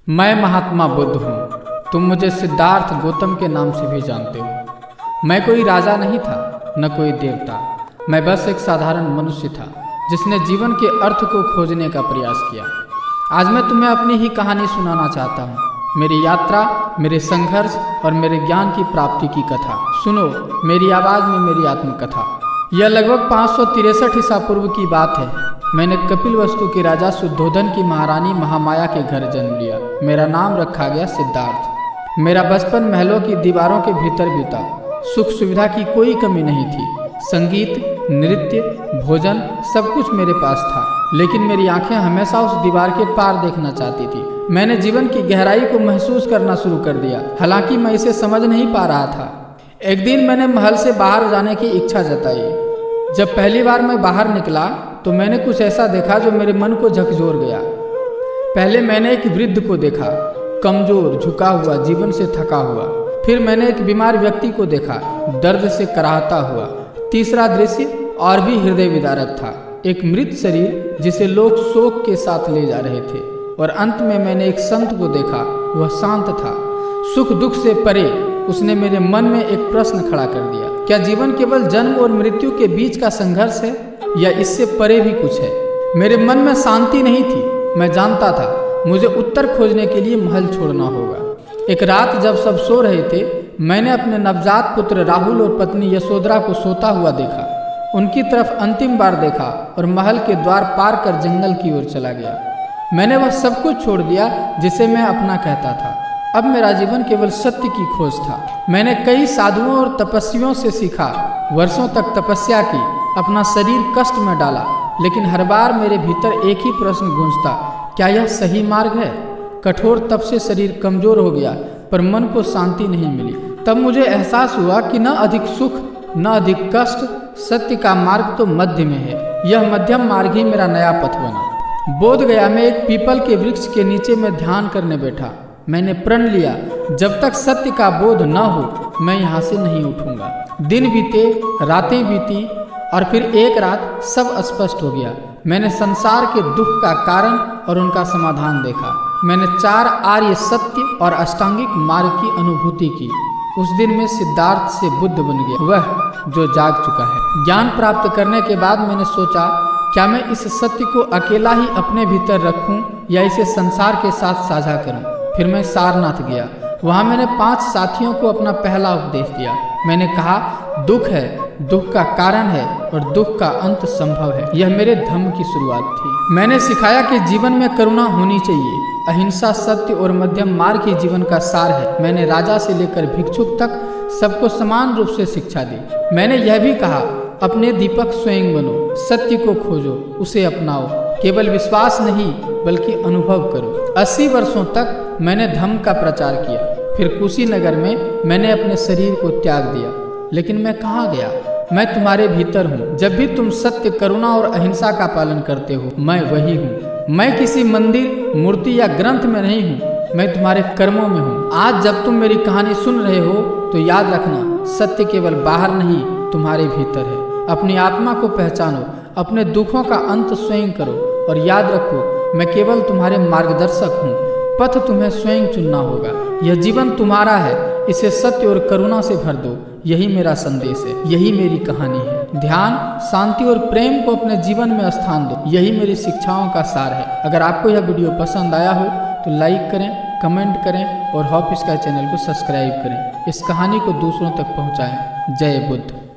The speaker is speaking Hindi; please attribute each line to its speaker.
Speaker 1: मैं महात्मा बुद्ध हूँ। तुम मुझे सिद्धार्थ गौतम के नाम से भी जानते हो। मैं कोई राजा नहीं था, न कोई देवता। मैं बस एक साधारण मनुष्य था जिसने जीवन के अर्थ को खोजने का प्रयास किया। आज मैं तुम्हें अपनी ही कहानी सुनाना चाहता हूँ। मेरी यात्रा, मेरे संघर्ष और मेरे ज्ञान की प्राप्ति की कथा। सुनो मेरी आवाज़ में मेरी आत्मकथा। यह लगभग 563 ईसा पूर्व की बात है। मैंने कपिलवस्तु के राजा शुद्धोधन की महारानी महामाया के घर जन्म लिया। मेरा नाम रखा गया सिद्धार्थ। मेरा बचपन महलों की दीवारों के भीतर बीता। सुख सुविधा की कोई कमी नहीं थी। संगीत, नृत्य, भोजन सब कुछ मेरे पास था, लेकिन मेरी आंखें हमेशा उस दीवार के पार देखना चाहती थी। मैंने जीवन की गहराई को महसूस करना शुरू कर दिया, हालांकि मैं इसे समझ नहीं पा रहा था। एक दिन मैंने महल से बाहर जाने की इच्छा जताई। जब पहली बार मैं बाहर निकला तो मैंने कुछ ऐसा देखा जो मेरे मन को झकझोर गया। पहले मैंने एक वृद्ध को देखा, कमजोर, झुका हुआ, जीवन से थका हुआ। फिर मैंने एक बीमार व्यक्ति को देखा, दर्द से कराहता हुआ। तीसरा दृश्य और भी हृदय विदारक था, एक मृत शरीर जिसे लोग शोक के साथ ले जा रहे थे। और अंत में मैंने एक संत को देखा, वह शांत था, सुख दुख से परे। उसने मेरे मन में एक प्रश्न खड़ा कर दिया, क्या जीवन केवल जन्म और मृत्यु के बीच का संघर्ष है, या इससे परे भी कुछ है? मेरे मन में शांति नहीं थी। मैं जानता था मुझे उत्तर खोजने के लिए महल छोड़ना होगा। एक रात जब सब सो रहे थे, मैंने अपने नवजात पुत्र राहुल और पत्नी यशोधरा को सोता हुआ देखा। उनकी तरफ अंतिम बार देखा और महल के द्वार पार कर जंगल की ओर चला गया। मैंने वह सब कुछ छोड़ दिया जिसे मैं अपना कहता था। अब मेरा जीवन केवल सत्य की खोज था। मैंने कई साधुओं और तपस्वियों से सीखा, वर्षों तक तपस्या की, अपना शरीर कष्ट में डाला, लेकिन हर बार मेरे भीतर एक ही प्रश्न गूंजता, क्या यह सही मार्ग है? कठोर तप से शरीर कमजोर हो गया, पर मन को शांति नहीं मिली। तब मुझे एहसास हुआ कि न अधिक सुख न अधिक कष्ट, सत्य का मार्ग तो मध्य में है। यह मध्यम मार्ग ही मेरा नया पथ बना। बोध गया में एक पीपल के वृक्ष के नीचे मैं ध्यान करने बैठा। मैंने प्रण लिया, जब तक सत्य का बोध न हो मैं यहाँ से नहीं उठूंगा। दिन बीते, रातें बीती, और फिर एक रात सब स्पष्ट हो गया। मैंने संसार के दुख का कारण और उनका समाधान देखा। मैंने 4 आर्य सत्य और अष्टांगिक मार्ग की अनुभूति की। उस दिन मैं सिद्धार्थ से बुद्ध बन गया, वह जो जाग चुका है। ज्ञान प्राप्त करने के बाद मैंने सोचा, क्या मैं इस सत्य को अकेला ही अपने भीतर रखूं या इसे संसार के साथ साझा करूं? फिर मैं सारनाथ गया। वहाँ मैंने 5 साथियों को अपना पहला उपदेश दिया। मैंने कहा, दुख है, दुख का कारण है और दुख का अंत संभव है। यह मेरे धम्म की शुरुआत थी। मैंने सिखाया कि जीवन में करुणा होनी चाहिए। अहिंसा, सत्य और मध्यम मार्ग ही जीवन का सार है। मैंने राजा से लेकर भिक्षुक तक सबको समान रूप से शिक्षा दी। मैंने यह भी कहा, अपने दीपक स्वयं बनो, सत्य को खोजो, उसे अपनाओ, केवल विश्वास नहीं बल्कि अनुभव करो। 80 वर्षों तक मैंने धम्म का प्रचार किया। फिर कुशीनगर में मैंने अपने शरीर को त्याग दिया। लेकिन मैं कहाँ गया? मैं तुम्हारे भीतर हूँ। जब भी तुम सत्य, करुणा और अहिंसा का पालन करते हो, मैं वही हूँ। मैं किसी मंदिर, मूर्ति या ग्रंथ में नहीं हूँ, मैं तुम्हारे कर्मों में हूँ। आज जब तुम मेरी कहानी सुन रहे हो तो याद रखना, सत्य केवल बाहर नहीं, तुम्हारे भीतर है। अपनी आत्मा को पहचानो, अपने दुखों का अंत स्वयं करो, और याद रखो, मैं केवल तुम्हारे मार्गदर्शक हूँ। पथ तुम्हें स्वयं चुनना होगा। यह जीवन तुम्हारा है, इसे सत्य और करुणा से भर दो। यही मेरा संदेश है, यही मेरी कहानी है। ध्यान, शांति और प्रेम को अपने जीवन में स्थान दो, यही मेरी शिक्षाओं का सार है। अगर आपको यह वीडियो पसंद आया हो तो लाइक करें, कमेंट करें और हॉप स्काई चैनल को सब्सक्राइब करें। इस कहानी को दूसरों तक पहुँचाएँ। जय बुद्ध।